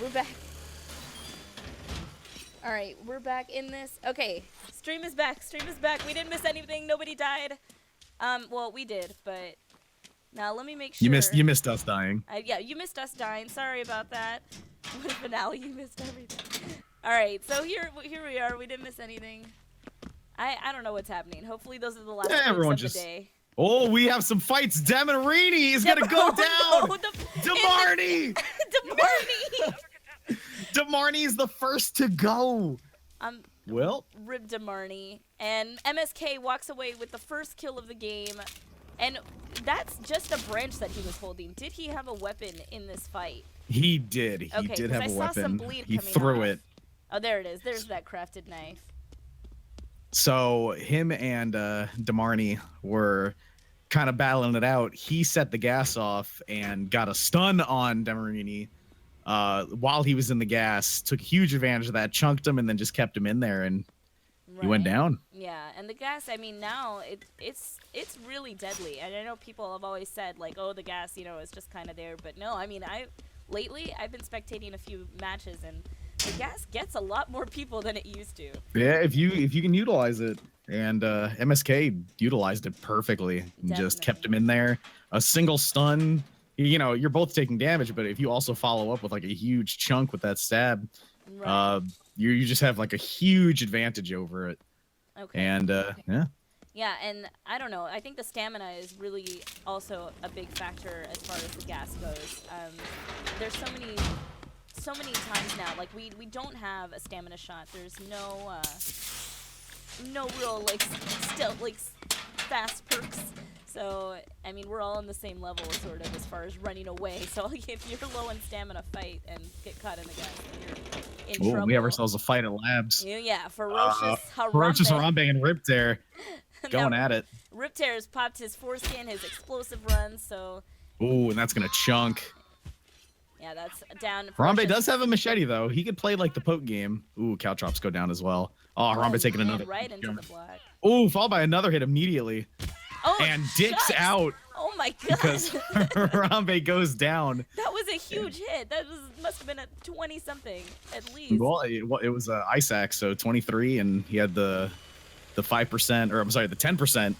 We're back. All right, we're back in this. Okay, stream is back. Stream is back. We didn't miss anything. Nobody died. Well, we did, but now let me make sure. You missed us dying. Yeah, you missed us dying. Sorry about that. What finale? You missed everything. All right, so here we are. We didn't miss anything. I don't know what's happening. Hopefully those are the last everyone of just... the day. Oh, we have some fights. Demarini is gonna go down. No, Demarni. Demarni. Demarni is the first to go. Well, Rib Demarni, and MSK walks away with the first kill of the game, and that's just a branch that he was holding. Did he have a weapon in this fight? He did. He did have a weapon. Some bleed he coming threw off. it. Oh, there it is. There's that crafted knife. So him and Demarni were kind of battling it out. He set the gas off and got a stun on Demarini while he was in the gas. Took huge advantage of that, chunked him, and then just kept him in there, and he went down. Yeah, and the gas, I mean, now it's really deadly. And I know people have always said, like, oh, the gas, you know, is just kind of there. But no, I mean, lately I've been spectating a few matches, and the gas gets a lot more people than it used to. Yeah, if you can utilize it, and MSK utilized it perfectly. And just kept him in there. A single stun. You know, you're both taking damage, but if you also follow up with like a huge chunk with that stab, you just have like a huge advantage over it. Okay. And yeah. Yeah, and I don't know. I think the stamina is really also a big factor as far as the gas goes. There's so many times now, like we don't have a stamina shot. There's no real like fast perks. So I mean, we're all on the same level sort of as far as running away. So if you're low in stamina, fight and get caught in the gas, you're in trouble. We have ourselves a fight at labs. Yeah, ferocious Harambe. Ferocious Harambe and Riptear going at it. Riptear has popped his foreskin, his explosive runs, so. Ooh, and that's gonna chunk. Yeah, that's down. Harambe does have a machete though. He could play like the poke game. Ooh, Caltrops go down as well. Oh, Harambe taking another. Right into the block. Ooh, followed by another hit immediately. Oh, and dicks out. Oh my god. Because Harambe goes down. That was a huge hit. That must have been a 20-something at least. Well, it was Ice Axe, so 23, and he had the 5%, or I'm sorry, the 10%.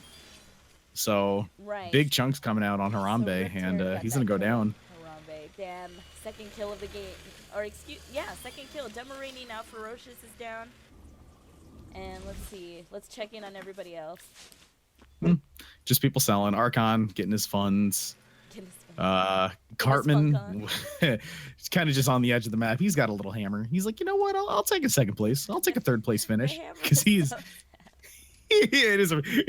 So big chunks coming out on Harambe, and he's gonna go down. Harambe, damn, second kill of the game, or second kill. Demarini now ferocious is down, and let's see, let's check in on everybody else. Just people selling. Archon getting his funds. Cartman, he's kind of just on the edge of the map. He's got a little hammer. He's like, you know what? I'll take a second place. I'll take a third place finish because he's. It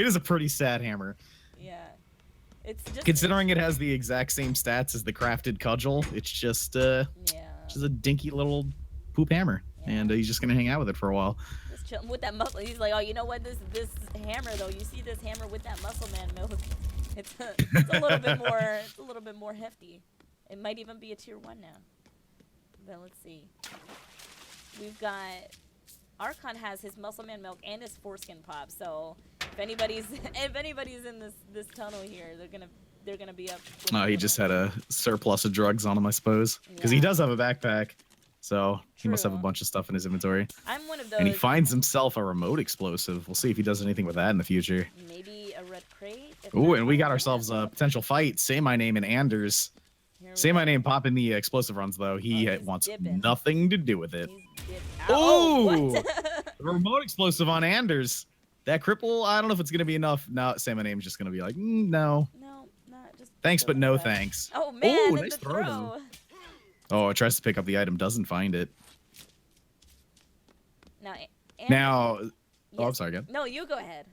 is a pretty sad hammer. Yeah, it's just considering it has the exact same stats as the crafted cudgel. It's just a dinky little poop hammer, and he's just gonna hang out with it for a while. With that muscle, he's like, oh, you know what? This hammer though, you see this hammer with that muscle man milk. It's a little bit more. It's a little bit more hefty. It might even be a tier 1 now. But let's see. We've got Archon has his muscle man milk and his foreskin pop. So if anybody's in this tunnel here, they're gonna be up. Oh, he just had a surplus of drugs on him, I suppose, because he does have a backpack. So he must have a bunch of stuff in his inventory. I'm one of those. And he finds himself a remote explosive. We'll see if he does anything with that in the future. Maybe a red crate. Ooh, and we got ourselves a potential fight. Say my name and Anders. Say my name popping the explosive runs though. He wants nothing to do with it. Ooh, remote explosive on Anders. That cripple. I don't know if it's gonna be enough. No, say my name's just gonna be like no. No, not just. Thanks, but no thanks. Oh man, nice throw. Oh, it tries to pick up the item, doesn't find it. Now, oh, I'm sorry, again. No, you go ahead.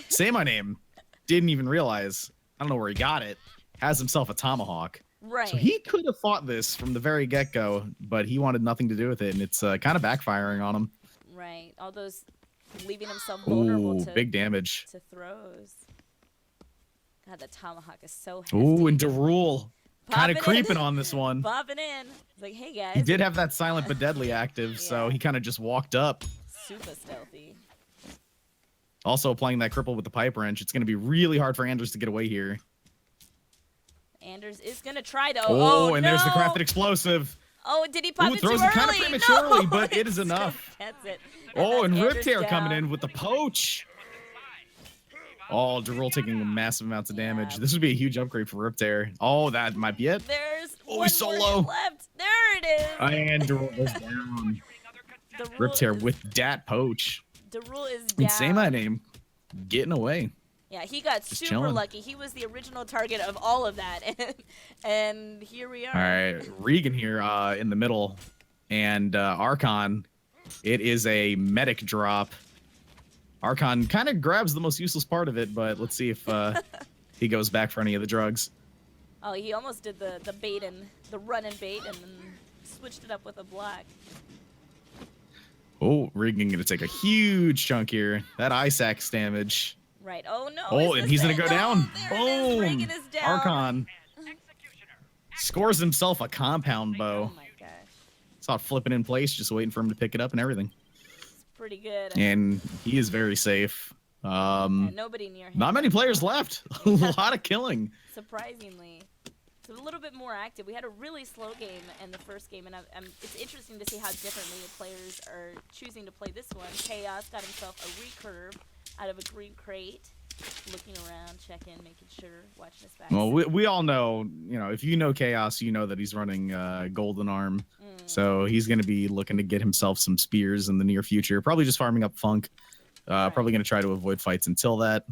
Say my name. Didn't even realize. I don't know where he got it. Has himself a tomahawk. Right. So he could have fought this from the very get-go, but he wanted nothing to do with it, and it's kind of backfiring on him. Right. All those leaving himself vulnerable to big damage. To throws. God, the tomahawk is so hefty. Ooh, and Darul. Kind of creeping on this one. Bobbing in. It's like, hey guys. He did have that silent but deadly active, so he kind of just walked up. Super stealthy. Also playing that cripple with the pipe wrench. It's going to be really hard for Anders to get away here. Anders is going to try to. Oh, and there's the crafted explosive. Oh, did he pop Ooh, it too throws early? it kind of prematurely, No, but it is still enough. gets it. Oh, and that's Riptear Anders coming down. in with the poach. Oh, Darul taking massive amounts of damage. Yeah. This would be a huge upgrade for Riptear. Oh, that might be it. There's Oh, one he's so more low. hit left. There it is. And Darul goes down. Riptear with dat poach. Darul is And down. say my name. Getting away. Yeah, he got Just super chilling. lucky. He was the original target of all of that, and here we are. All right, Regan here in the middle, and Archon. It is a medic drop. Archon kind of grabs the most useless part of it, but let's see if he goes back for any of the drugs. Oh, he almost did the bait and the run and bait, and then switched it up with a black. Oh, Regan gonna take a huge chunk here. That ice axe damage. Right. Oh no. Oh, and he's gonna go down. There it is. Boom. Regan is down. Archon scores himself a compound bow. Oh my gosh. Saw it flipping in place, just waiting for him to pick it up and everything. It's pretty good. And he is very safe. And nobody near him. Not many players left. A lot of killing. Surprisingly. It's a little bit more active. We had a really slow game in the first game, and it's interesting to see how differently the players are choosing to play this one. Chaos got himself a recurve out of a green crate, looking around, checking, making sure, watching his back. Well, we all know, if you know Chaos, you know that he's running Golden Arm. So he's going to be looking to get himself some spears in the near future. Probably just farming up Funk. Probably going to try to avoid fights until that.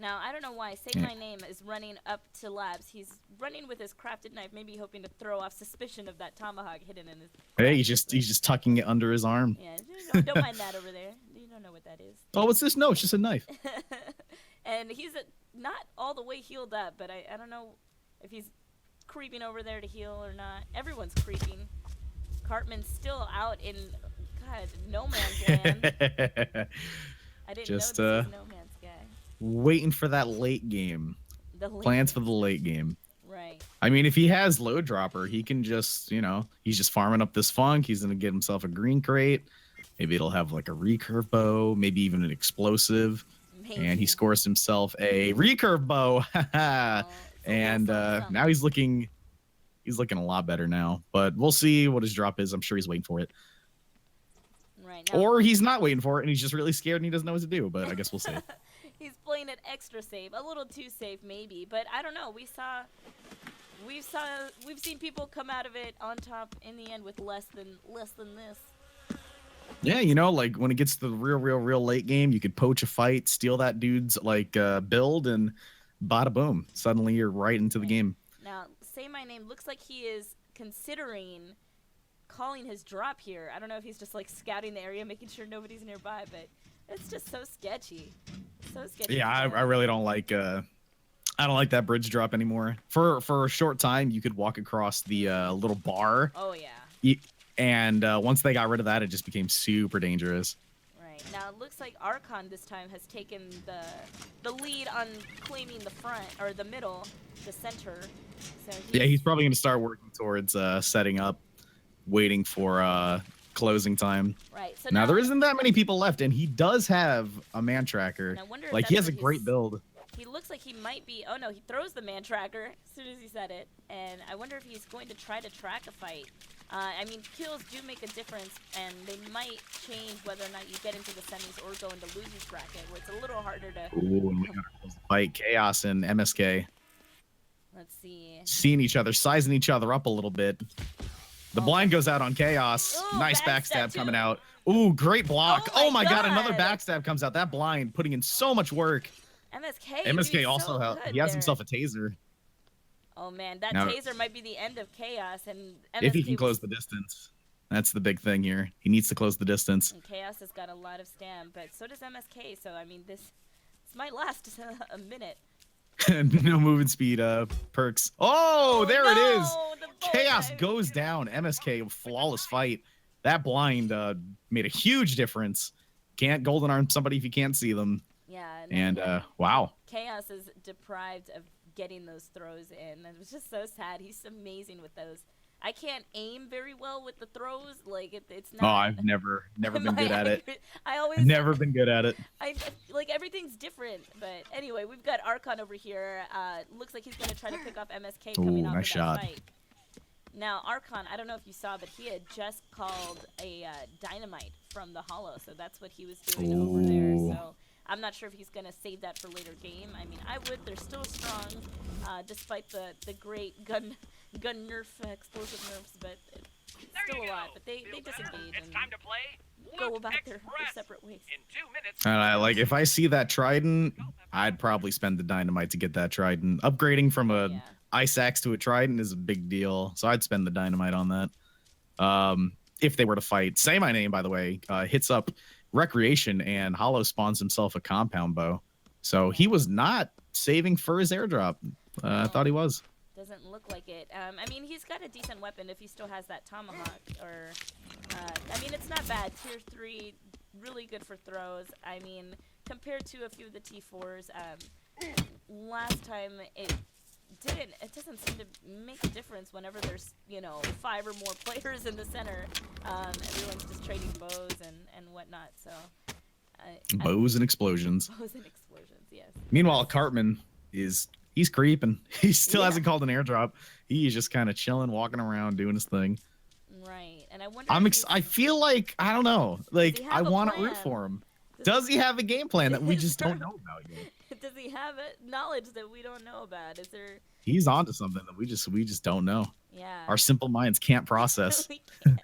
Now, I don't know why. Say My Name is running up to labs. He's running with his crafted knife, maybe hoping to throw off suspicion of that tomahawk hidden in his... Hey, he's just tucking it under his arm. Yeah, don't mind that over there. You don't know what that is. Oh, what's this? No, it's just a knife. And he's not all the way healed up, but I don't know if he's creeping over there to heal or not. Everyone's creeping. Cartman's still out in, God, no man's land. I didn't know this was no man's guy. Waiting for that late game. Plans for the late game. Right. I mean, if he has load dropper, he can just, he's just farming up this Funk. He's going to get himself a green crate. Maybe it'll have like a recurve bow, maybe even an explosive. Maybe. And he scores himself a recurve bow. And now he's looking a lot better now. But we'll see what his drop is. I'm sure he's waiting for it. Right. Or he's not waiting for it and he's just really scared and he doesn't know what to do. But I guess we'll see. He's playing it extra safe, a little too safe maybe, but I don't know. We've seen people come out of it on top in the end with less than this. Yeah, like when it gets to the real late game, you could poach a fight, steal that dude's build, and bada boom. Suddenly you're right into the game. Now, Say My Name looks like he is considering calling his drop here. I don't know if he's just like scouting the area, making sure nobody's nearby, but it's just so sketchy. So sketchy. Yeah, I really don't like I don't like that bridge drop anymore. For a short time, you could walk across the little bar. Oh yeah. And once they got rid of that, it just became super dangerous. Right. Now it looks like Archon this time has taken the lead on claiming the front or the middle, the center. So he's probably going to start working towards setting up, waiting for closing time. Right. So now there isn't that many people left, and he does have a man tracker. Like he has a great build. He looks like he might be. Oh no, he throws the man tracker as soon as he said it, and I wonder if he's going to try to track a fight. I mean, kills do make a difference, and they might change whether or not you get into the semis or go into losers bracket, where it's a little harder to. Ooh, and we got to fight Chaos and MSK. Let's see. Seeing each other, sizing each other up a little bit. The blind goes out on Chaos. Ooh, nice backstab coming out. Ooh, great block. Oh my God, another backstab comes out. That blind putting in so much work. MSK also so he has himself a taser. Oh man, that taser might be the end of Chaos, and MSK if he can close the distance. That's the big thing here. He needs to close the distance. And Chaos has got a lot of stam, but so does MSK. So I mean, this might last a minute. No moving speed perks. Oh, there it is. Chaos dive. goes down. MSK, flawless fight. That blind made a huge difference. Can't golden arm somebody if you can't see them. Yeah. And wow. Chaos is deprived of getting those throws in. It was just so sad. He's amazing with those. I can't aim very well with the throws. Like it's not. Oh, I've never been good at it. I've never been good at it. Like everything's different. But anyway, we've got Archon over here. Looks like he's gonna try to pick off MSK coming off nice of shot. that fight. Now, Archon, I don't know if you saw, but he had just called a dynamite from the hollow, so that's what he was doing over there. Ooh. So I'm not sure if he's going to save that for later game. I mean, I would. They're still strong, despite the great gun nerf, explosive nerfs, but it's still a lot. But they disengage and go about their separate ways. And like, if I see that trident, I'd probably spend the dynamite to get that trident. Upgrading from a ice axe to a trident is a big deal, so I'd spend the dynamite on that. If they were to fight. Say My Name, by the way, hits up Recreation and Hollow spawns himself a compound bow. So he was not saving for his airdrop. I thought he was. Doesn't look like it. I mean, he's got a decent weapon if he still has that tomahawk. Or, I mean, it's not bad. Tier 3, really good for throws. I mean, compared to a few of the T4s, last time it doesn't seem to make a difference whenever there's, you know, 5 or more players in the center. Everyone's just trading bows and whatnot. So, bows and explosions. Bows and explosions, yes. Meanwhile, Cartman he's creeping. He still hasn't called an airdrop. He's just kind of chilling, walking around, doing his thing. Right, and I wonder. I feel like, I don't know. Like, I want to root for him. Does he have a game plan that we just don't know about yet? Does he have knowledge that we don't know about? Is there? He's onto something that we just don't know. Yeah. Our simple minds can't process. We can't.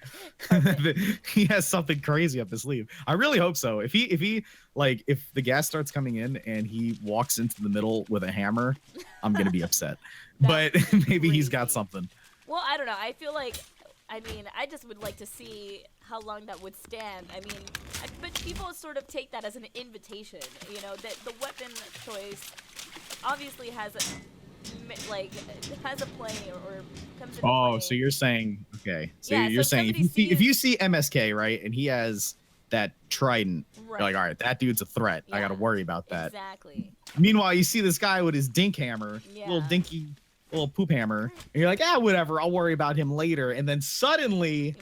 He has something crazy up his sleeve. I really hope so. If the gas starts coming in and he walks into the middle with a hammer, I'm gonna be upset. But maybe he's got something. Well, I don't know. I feel like, I mean, I just would like to see how long that would stand. I mean, but people sort of take that as an invitation. You know, that the weapon choice obviously has a play or comes into play. Oh, so you're saying, okay. So you're saying if you see MSK, right, and he has that trident, you're like, all right, that dude's a threat. I got to worry about that. Exactly. Meanwhile, you see this guy with his dink hammer, little poop hammer, and you're like, whatever, I'll worry about him later. And then suddenly,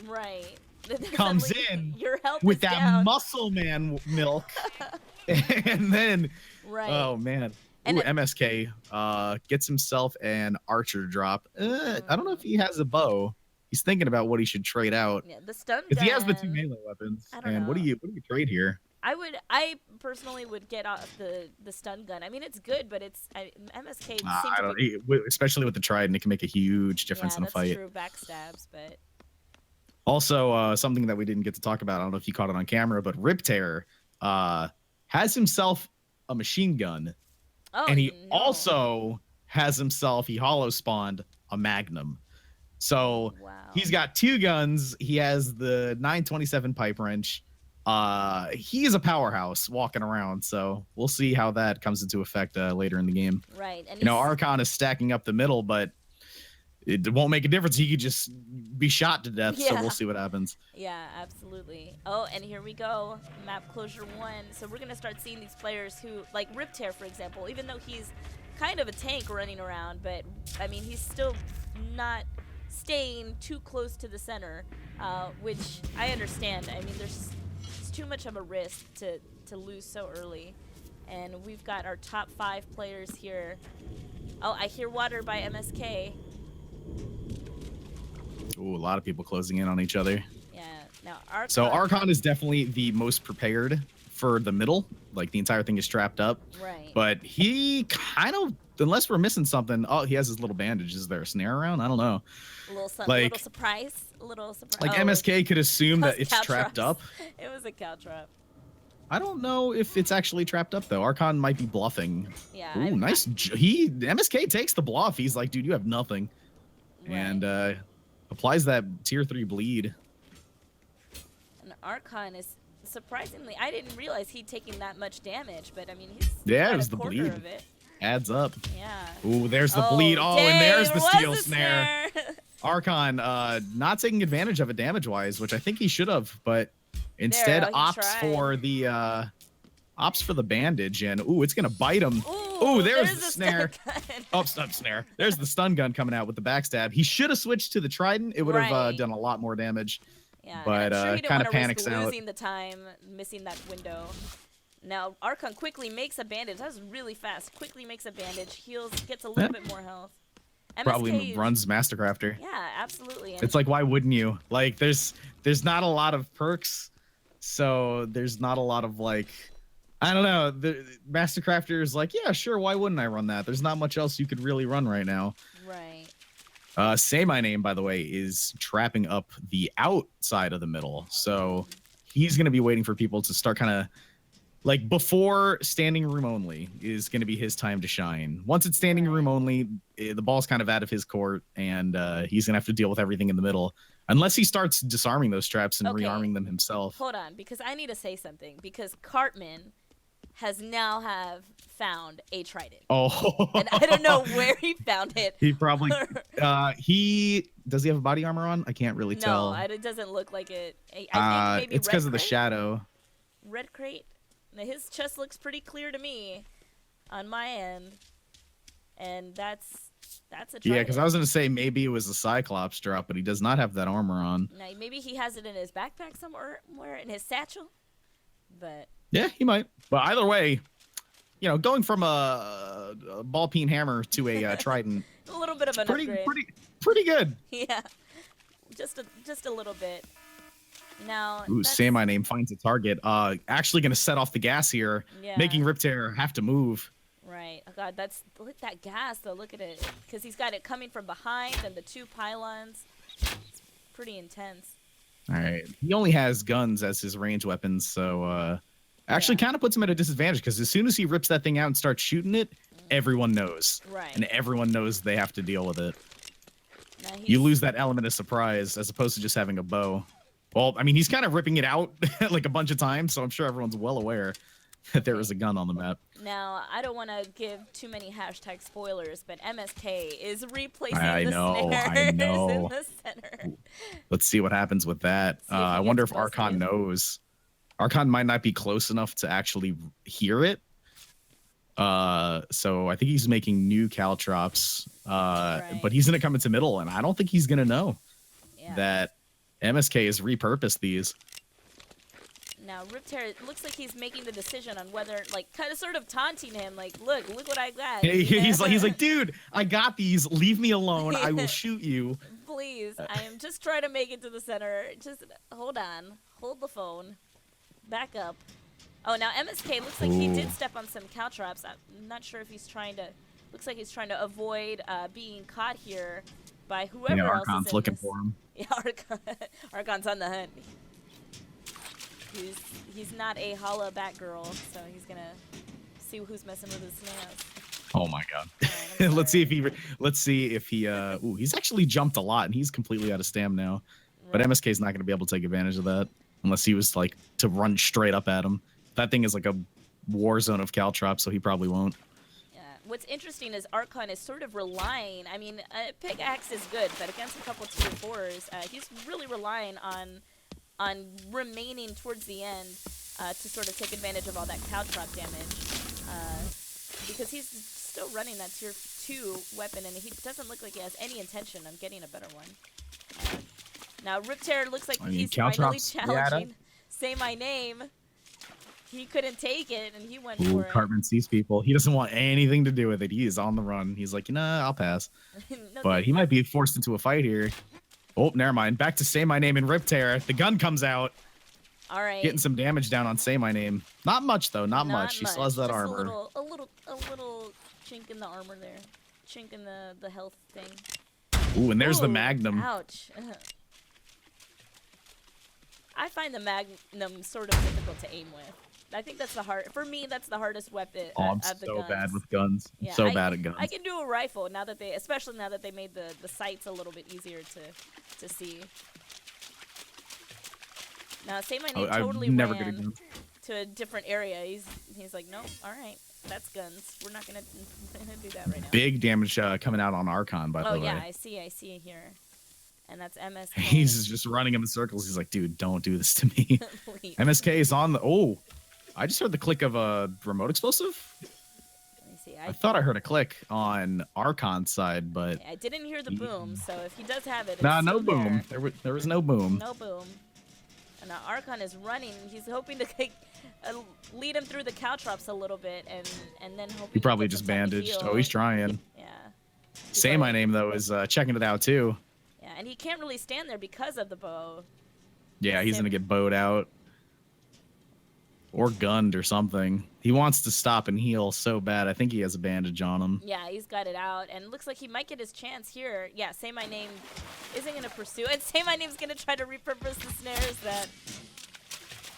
comes in with that muscle man milk, and then, oh man. Ooh, MSK gets himself an archer drop. I don't know if he has a bow. He's thinking about what he should trade out. Yeah, the stun gun. Because he has the 2 melee weapons. I don't know. What do you trade here? I personally would get off the stun gun. I mean, it's good, but MSK especially with the trident, it can make a huge difference in a fight. Yeah, that's true. Backstabs, but also something that we didn't get to talk about. I don't know if you caught it on camera, but Riptear has himself a machine gun. Oh, and he also has himself, he hollow spawned a Magnum. So he's got 2 guns. He has the 927 pipe wrench. He's a powerhouse walking around. So we'll see how that comes into effect later in the game. Right. And Archon is stacking up the middle, but it won't make a difference. He could just be shot to death. So we'll see what happens. Yeah, absolutely. Oh, and here we go. Map closure 1. So we're going to start seeing these players who, like Riptear, for example, even though he's kind of a tank running around, but I mean, he's still not staying too close to the center, which I understand. I mean, it's too much of a risk to lose so early. And we've got our top 5 players here. Oh, I hear water by MSK. Ooh, a lot of people closing in on each other. Yeah. Now, Archon. So Archon is definitely the most prepared for the middle. Like, the entire thing is strapped up. Right. But he kind of, unless we're missing something, he has his little bandage. Is there a snare around? I don't know. A little surprise. Like, MSK could assume that it's trapped up. It was a cow trap. I don't know if it's actually trapped up, though. Archon might be bluffing. Yeah. Ooh, nice. MSK takes the bluff. He's like, dude, you have nothing. Right. And applies that tier 3 bleed. And Archon is surprisingly, I didn't realize he'd taken that much damage, but I mean, he's it was the bleed. Of it. Adds up. Yeah. Ooh, there's the bleed. Oh, dang, and there's the steel snare. Archon not taking advantage of it damage-wise, which I think he should have, but instead opts for the bandage, and it's gonna bite him. Ooh, there's the snare. Snare. There's the stun gun coming out with the backstab. He should have switched to the trident. It would have done a lot more damage. Yeah, but sure kind of panics out. Losing the time, missing that window. Now Archon quickly makes a bandage. That was really fast. Quickly makes a bandage. Heals, gets a little bit more health. Probably MSK, runs Mastercrafter. yeah, absolutely. And It's like, why wouldn't you? Like, there's not a lot of perks, so there's not a lot of like, I don't know. The Mastercrafter is like, yeah, sure, why wouldn't I run that? There's not much else you could really run right now. right. Say My Name, by the way, is trapping up the outside of the middle, so he's gonna be waiting for people to start kind of like before standing room only is going to be his time to shine. Once it's standing room only, the ball's kind of out of his court, and he's going to have to deal with everything in the middle. Unless he starts disarming those traps and rearming them himself. Hold on, because I need to say something. Because Cartman has now have found a trident. Oh. And I don't know where he found it. He probably... Does he have a body armor on? I can't really tell. No, it doesn't look like it. I think maybe it's because of the shadow. Red crate? Now, his chest looks pretty clear to me on my end, and that's a trident. Yeah, because I was going to say maybe it was a Cyclops drop, but he does not have that armor on. Now, maybe he has it in his backpack somewhere, in his satchel, but... Yeah, he might. But either way, you know, going from a ball peen hammer to a trident... a little bit of an upgrade. Pretty good. Yeah, just a little bit. Now, ooh, Say My Name finds a target. Actually going to set off the gas here, making Riptear have to move. Right. Oh God, look at that gas though. Look at it, because he's got it coming from behind and the two pylons. It's pretty intense. All right. He only has guns as his range weapons, so actually kind of puts him at a disadvantage because as soon as he rips that thing out and starts shooting it, everyone knows. Right. And everyone knows they have to deal with it. Now You lose that element of surprise as opposed to just having a bow. Well, I mean, he's kind of ripping it out like a bunch of times, so I'm sure everyone's well aware that there is a gun on the map. Now, I don't want to give too many hashtag spoilers, but MSK is replacing I the snares in the center. Let's see what happens with that. I wonder if Archon knows. Archon might not be close enough to actually hear it. So I think he's making new caltrops, but he's going to come into middle, and I don't think he's going to know that MSK has repurposed these. Now, Riptear, it looks like he's making the decision on whether, like, kind of sort of taunting him, like, look what I got. He's like, dude, I got these. Leave me alone. I will shoot you. Please, I am just trying to make it to the center. Just hold on. Hold the phone. Back up. Oh, now MSK looks like he did step on some caltrops. I'm not sure if he's trying to, looks like he's trying to avoid being caught here by whoever else Archon's is looking for him. Yeah, Archon's on the hunt. He's not a holla Batgirl, so he's gonna see who's messing with his snails. Oh my god. Right, let's see if he ooh, he's actually jumped a lot and he's completely out of stam now. But MSK's not gonna be able to take advantage of that unless he was like to run straight up at him. That thing is like a war zone of caltrops, so he probably won't. What's interesting is Archon is sort of relying, I mean, pickaxe is good, but against a couple tier 4s, he's really relying on remaining towards the end to sort of take advantage of all that caltrop damage, because he's still running that tier 2 weapon, and he doesn't look like he has any intention on getting a better one. Now, Riptear looks like he's finally challenging Say My Name. He couldn't take it, and he went for it. Cartman sees people. He doesn't want anything to do with it. He is on the run. He's like, nah, I'll pass. But he might be forced into a fight here. Oh, never mind. Back to Say My Name and Riptear. The gun comes out. All right. Getting some damage down on Say My Name. Not much, though. Not much. He still has that armor. A little chink in the armor there. Chink in the health thing. Ooh, and there's the Magnum. Ouch. I find the Magnum sort of difficult to aim with. I think that's for me, that's the hardest weapon I'm of the so guns. bad with guns. Yeah, so bad at guns. I can do a rifle especially now that they made the sights a little bit easier to see. Now, Say My Name totally ran to a different area. He's like, no, all right, that's guns. We're not gonna do that right now. Big damage coming out on Archon, by the way. Oh yeah, I see it here. And that's MSK. He's just running him in circles. He's like, dude, don't do this to me. MSK is on the... Oh, I just heard the click of a remote explosive. Let me see. I thought I heard a click on Archon's side, but... I didn't hear the boom, so if he does have it, nah, no boom. There was no boom. No boom. And now Archon is running. He's hoping to lead him through the caltrops a little bit, and then hoping... He probably just bandaged. Oh, he's trying. Yeah. Say My Name, though, is checking it out, too. Yeah, and he can't really stand there because of the bow. Yeah, he's going to get bowed out. Or gunned or something. He wants to stop and heal so bad. I think he has a bandage on him. Yeah, he's got it out, and it looks like he might get his chance here. Yeah, Say My Name isn't going to pursue, and Say My Name's going to try to repurpose the snares that...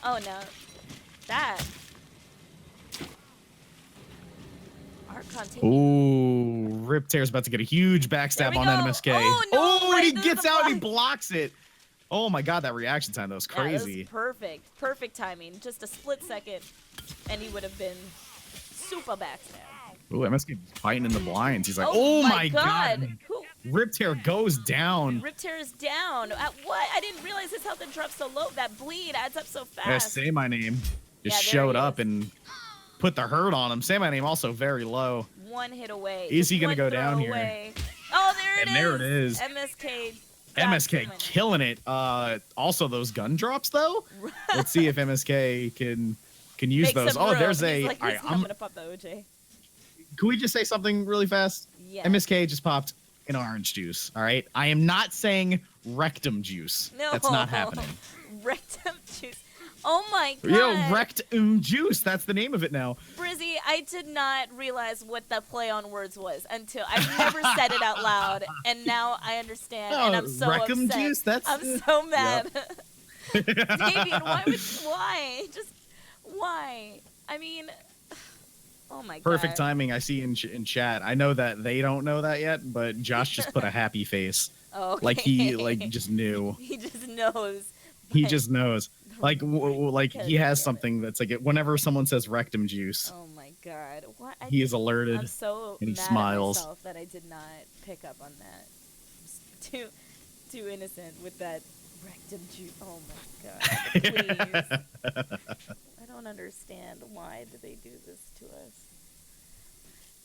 Oh, no. That... Archon taking... Ooh, Rip Tear's about to get a huge backstab on NMSK. Oh, no, and he right gets through the out and he block. blocks it. Oh my god, that reaction time, that was crazy. Yeah, that was perfect. Perfect timing. Just a split second, and he would have been super backstab. Ooh, MSK fighting in the blinds. He's like, Oh, oh my god. god. Who? Rip Tear goes down. Rip Tear is down. What? I didn't realize his health had dropped so low. That bleed adds up so fast. Yeah, Say My Name just Yeah, there showed he up is. and put the hurt on him. Say My Name also very low. One hit away. Is Just he gonna one go throw down here? away. Oh, there it is. And there it is. MSK. MSK killing it. Also those gun drops though. Let's see if MSK can use Make those. some Oh, room. there's He's a. like, All right, "Listen, I'm gonna pop the OJ. Can we just say something really fast? Yeah. MSK just popped an orange juice. All right. I am not saying rectum juice. No. That's not happening. Rectum juice. Oh my god. Yo, rectum juice. That's the name of it now. Brizzy, I did not realize what the play on words was until I've never said it out loud, and now I understand, and I'm so rectum upset. juice. That's. I'm so mad. Yep. Davian, why? Just why? I mean, oh my god. Perfect timing. I see in chat. I know that they don't know that yet, but Josh just put a happy face. Oh, okay. Like he just knew. He just knows. He just knows. Like he has damn something that's like whenever someone says rectum juice, Oh my god. What? he is alerted. I'm so and he mad smiles. at myself that I did not pick up on that. I'm too innocent with that rectum juice. Oh my god. Please. I don't understand. Why do they do this to us?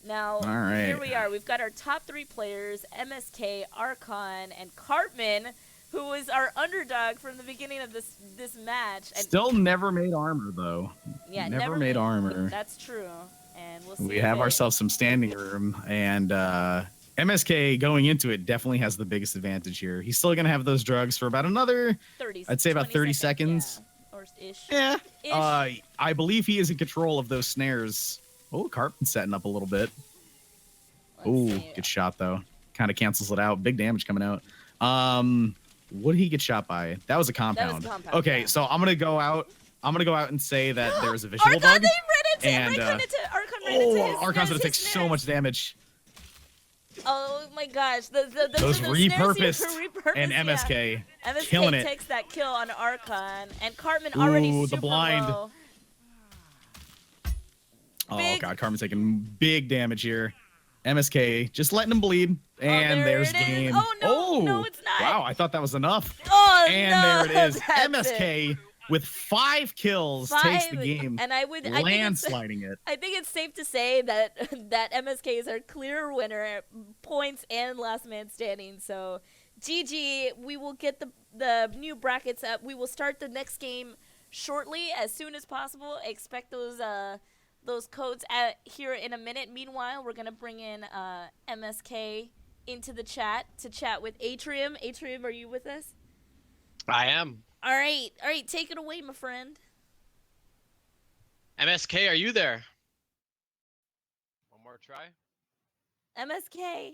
Now, All right. here we are. We've got our top 3 players, MSK, Archon, and Cartman, who was our underdog from the beginning of this match. And Still never made armor though. yeah, never made armor. That's true. And we'll see. We if have they- ourselves some standing room, and MSK going into it definitely has the biggest advantage here. He's still gonna have those drugs for about another, 30, I'd say about 20 30 seconds. Yeah, or ish. Yeah. Ish. I believe he is in control of those snares. Oh, Cartman's setting up a little bit. Let's Ooh, see. good shot though. Kind of cancels it out. Big damage coming out. What did he get shot by? That was a compound. compound, Okay, yeah. so I'm gonna go out and say that there's a visual Archon, bug. they ran and, into Archon ran into his Archon's gonna snares, take his so snares. much damage. Oh my gosh, those Repurposed and yeah. MSK MSK killing it. takes that kill on Archon, and Cartman already Ooh, the super blind. low. Oh Big- god, Carmen's taking big damage here. MSK just letting him bleed, and there there's it is. game. Oh, no, no, it's not. Wow, I thought that was enough. Oh And no, there it is. that's MSK with 5 kills takes the 5, game, and I landsliding it. I think it's safe to say that that MSK is our clear winner at points and last man standing. So, GG. We will get the new brackets up. We will start the next game shortly, as soon as possible. Expect those codes here in a minute. Meanwhile, we're gonna bring in MSK into the chat to chat with Atrium. Atrium, are you with us? I am. All right, take it away, my friend. MSK, are you there? One more try. MSK,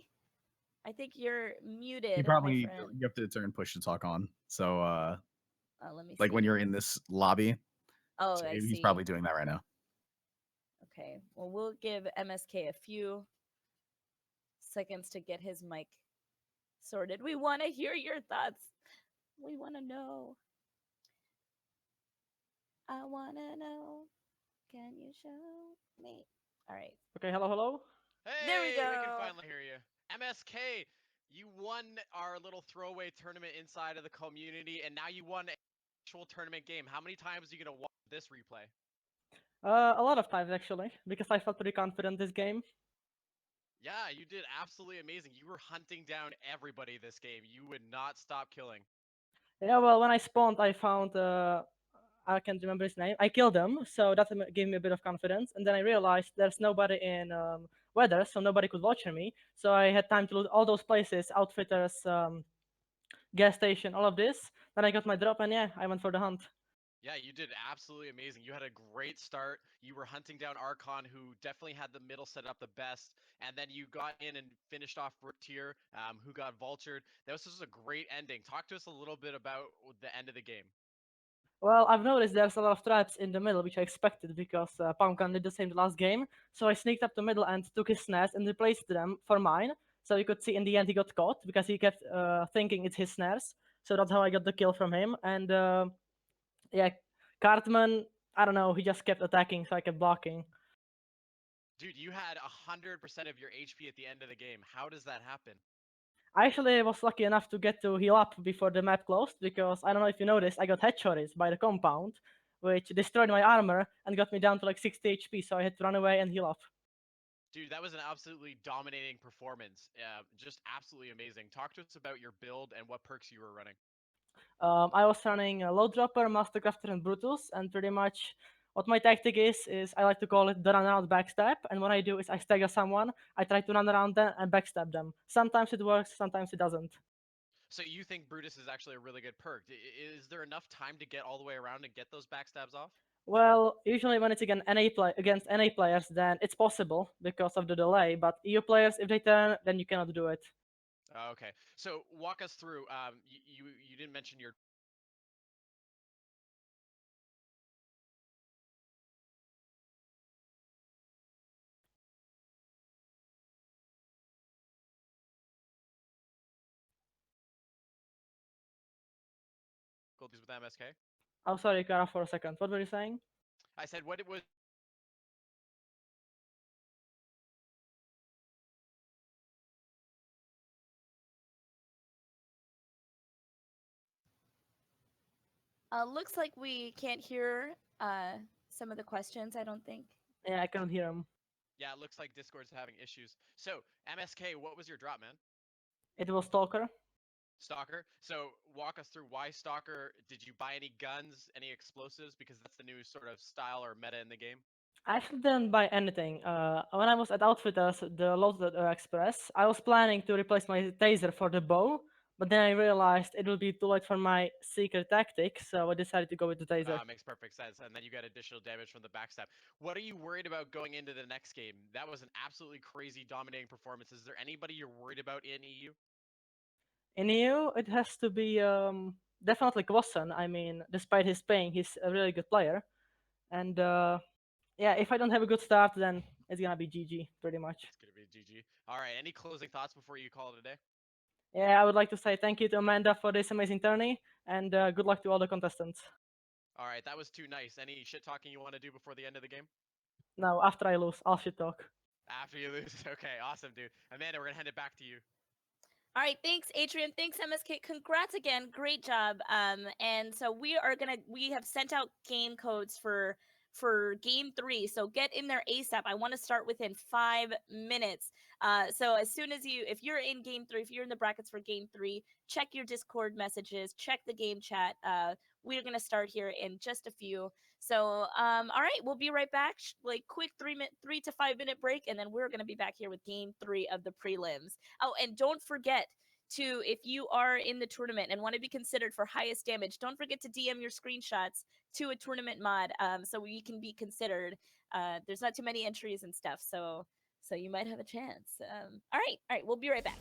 I think you're muted. You probably my friend. you have to turn push to talk on. So Let me like see. when you're in this lobby, Oh, so I he's see. probably doing that right now. Okay. Well, we'll give MSK a few seconds to get his mic sorted. We want to hear your thoughts. We want to know. I want to know. Can you show me? All right. Okay, hello. Hey, There we we go. can finally hear you. MSK, you won our little throwaway tournament inside of the community, and now you won an actual tournament game. How many times are you gonna watch this replay? A lot of times actually, because I felt pretty confident this game. Yeah, you did absolutely amazing. You were hunting down everybody this game. You would not stop killing. Yeah, well, when I spawned, I found I can't remember his name. I killed him, so that gave me a bit of confidence. And then I realized there's nobody in weather, so nobody could watch me. So I had time to loot all those places, outfitters, gas station, all of this. Then I got my drop, and yeah, I went for the hunt. Yeah, you did absolutely amazing. You had a great start. You were hunting down Archon, who definitely had the middle set up the best, and then you got in and finished off Root Tier, who got vultured. That was just a great ending. Talk to us a little bit about the end of the game. Well, I've noticed there's a lot of traps in the middle, which I expected because Pumpkin did the same the last game. So I sneaked up the middle and took his snares and replaced them for mine. So you could see in the end he got caught because he kept thinking it's his snares. So that's how I got the kill from him. And yeah, Cartman, I don't know, he just kept attacking, so I kept blocking. Dude, you had 100% of your HP at the end of the game. How does that happen? I actually was lucky enough to get to heal up before the map closed because I don't know if you noticed, I got headshots by the compound, which destroyed my armor and got me down to like 60 HP, so I had to run away and heal up. Dude, that was an absolutely dominating performance. Just absolutely amazing. Talk to us about your build and what perks you were running. I was running a Load Dropper, Mastercrafter, and Brutus, and pretty much what my tactic is I like to call it the run around backstab. And what I do is I stagger someone, I try to run around them and backstab them. Sometimes it works, sometimes it doesn't. So you think Brutus is actually a really good perk. Is there enough time to get all the way around and get those backstabs off? Well, usually when it's against NA players, then it's possible because of the delay. But EU players, if they turn, then you cannot do it. Okay. So walk us through. You didn't mention your difficulties with MSK. Oh, sorry, Kara, for a second. What were you saying? I said what it was. Looks like we can't hear some of the questions, I don't think. Yeah, I couldn't hear him. Yeah, it looks like Discord's having issues. So MSK, what was your drop, man? It was Stalker. Stalker. So walk us through why Stalker. Did you buy any guns, any explosives? Because that's the new sort of style or meta in the game. I actually didn't buy anything. When I was at Outfitters, the Lotus Express, I was planning to replace my taser for the bow, but then I realized it would be too late for my secret tactic, so I decided to go with the taser. Makes perfect sense. And then you get additional damage from the backstab. What are you worried about going into the next game? That was an absolutely crazy dominating performance. Is there anybody you're worried about in EU? In EU, it has to be definitely Kwasson. I mean, despite his pain, he's a really good player. And yeah, if I don't have a good start, then it's gonna be GG, pretty much. It's gonna be GG. All right. Any closing thoughts before you call it a day? Yeah, I would like to say thank you to Amanda for this amazing tourney, and good luck to all the contestants. All right. That was too nice. Any shit talking you want to do before the end of the game? Now, after I lose, I'll shit talk. After you lose. Okay. Awesome, dude. Amanda, we're gonna hand it back to you. All right, thanks, Adrian. Thanks, MSK. Congrats again. Great job. And so we have sent out game codes for game 3. So get in there ASAP. I want to start within 5 minutes. So as soon as if you're in game 3, if you're in the brackets for game 3, check your Discord messages, check the game chat. We're gonna start here in just a few. So all right, we'll be right back. Like quick 3 to 5 minute break, and then we're gonna be back here with game 3 of the prelims. Oh, and don't forget to, if you are in the tournament and want to be considered for highest damage, don't forget to DM your screenshots to a tournament mod, so you can be considered. There's not too many entries and stuff, so you might have a chance. All right, we'll be right back.